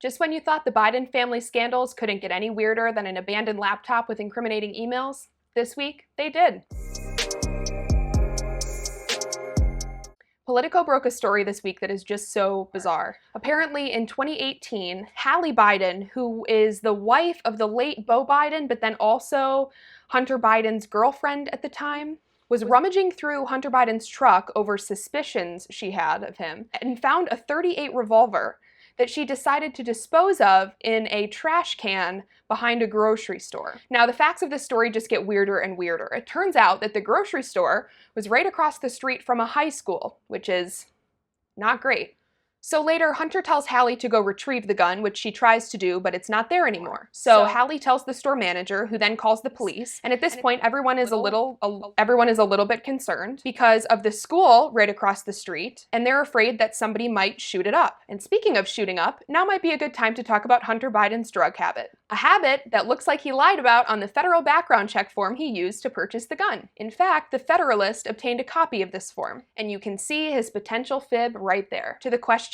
Just when you thought the Biden family scandals couldn't get any weirder than an abandoned laptop with incriminating emails, this week they did. Politico broke a story this week that is just so bizarre. Apparently in 2018, Kylee Biden, who is the wife of the late Beau Biden, but then also Hunter Biden's girlfriend at the time, was rummaging through Hunter Biden's truck over suspicions she had of him and found a .38 revolver that she decided to dispose of in a trash can behind a grocery store. Now, the facts of this story just get weirder and weirder. It turns out that the grocery store was right across the street from a high school, which is not great. So later, Hunter tells Kylee to go retrieve the gun, which she tries to do, but it's not there anymore. So Kylee tells the store manager, who then calls the police. And at this point, everyone is a little bit concerned because of the school right across the street, and they're afraid that somebody might shoot it up. And speaking of shooting up, now might be a good time to talk about Hunter Biden's drug habit. A habit that looks like he lied about on the federal background check form he used to purchase the gun. In fact, the Federalist obtained a copy of this form, and you can see his potential fib right there. To the question,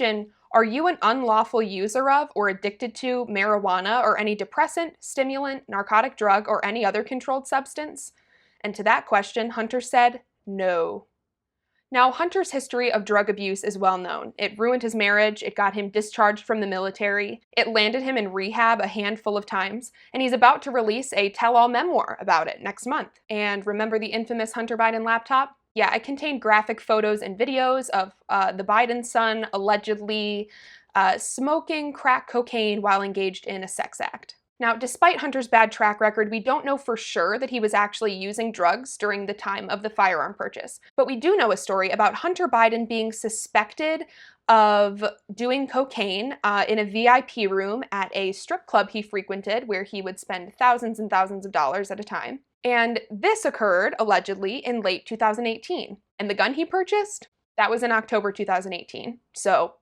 are you an unlawful user of or addicted to marijuana or any depressant, stimulant, narcotic drug, or any other controlled substance? And to that question, Hunter said, no. Now, Hunter's history of drug abuse is well known. It ruined his marriage, it got him discharged from the military, it landed him in rehab a handful of times, and he's about to release a tell-all memoir about it next month. And remember the infamous Hunter Biden laptop? Yeah, it contained graphic photos and videos of the Biden son allegedly smoking crack cocaine while engaged in a sex act. Now, despite Hunter's bad track record, we don't know for sure that he was actually using drugs during the time of the firearm purchase. But we do know a story about Hunter Biden being suspected of doing cocaine in a VIP room at a strip club he frequented, where he would spend thousands and thousands of dollars at a time. And this occurred, allegedly, in late 2018. And the gun he purchased? That was in October 2018. So,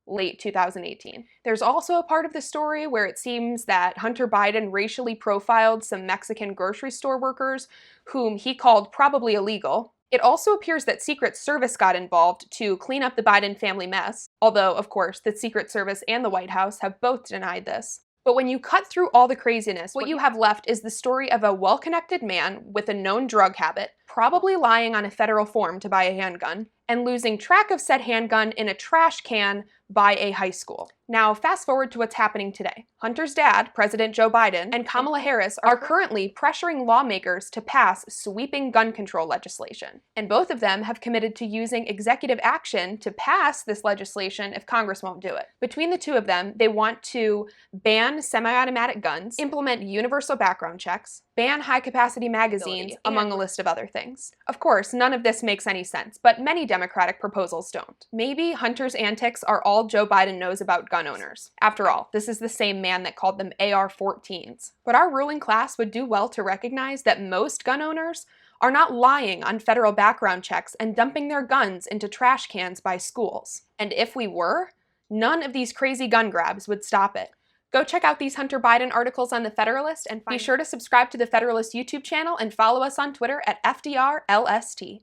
late 2018. There's also a part of the story where it seems that Hunter Biden racially profiled some Mexican grocery store workers whom he called probably illegal. It also appears that Secret Service got involved to clean up the Biden family mess, although, of course, the Secret Service and the White House have both denied this. But when you cut through all the craziness, what you have left is the story of a well-connected man with a known drug habit, probably lying on a federal form to buy a handgun, and losing track of said handgun in a trash can by a high school. Now, fast forward to what's happening today. Hunter's dad, President Joe Biden, and Kamala Harris are currently pressuring lawmakers to pass sweeping gun control legislation. And both of them have committed to using executive action to pass this legislation if Congress won't do it. Between the two of them, they want to ban semi-automatic guns, implement universal background checks, ban high-capacity magazines, among a list of other things. Of course, none of this makes any sense, but many Democratic proposals don't. Maybe Hunter's antics are all Joe Biden knows about gun owners. After all, this is the same man that called them AR-14s. But our ruling class would do well to recognize that most gun owners are not lying on federal background checks and dumping their guns into trash cans by schools. And if we were, none of these crazy gun grabs would stop it. Go check out these Hunter Biden articles on the Federalist, and be sure to subscribe to the Federalist YouTube channel and follow us on Twitter at FDRLST.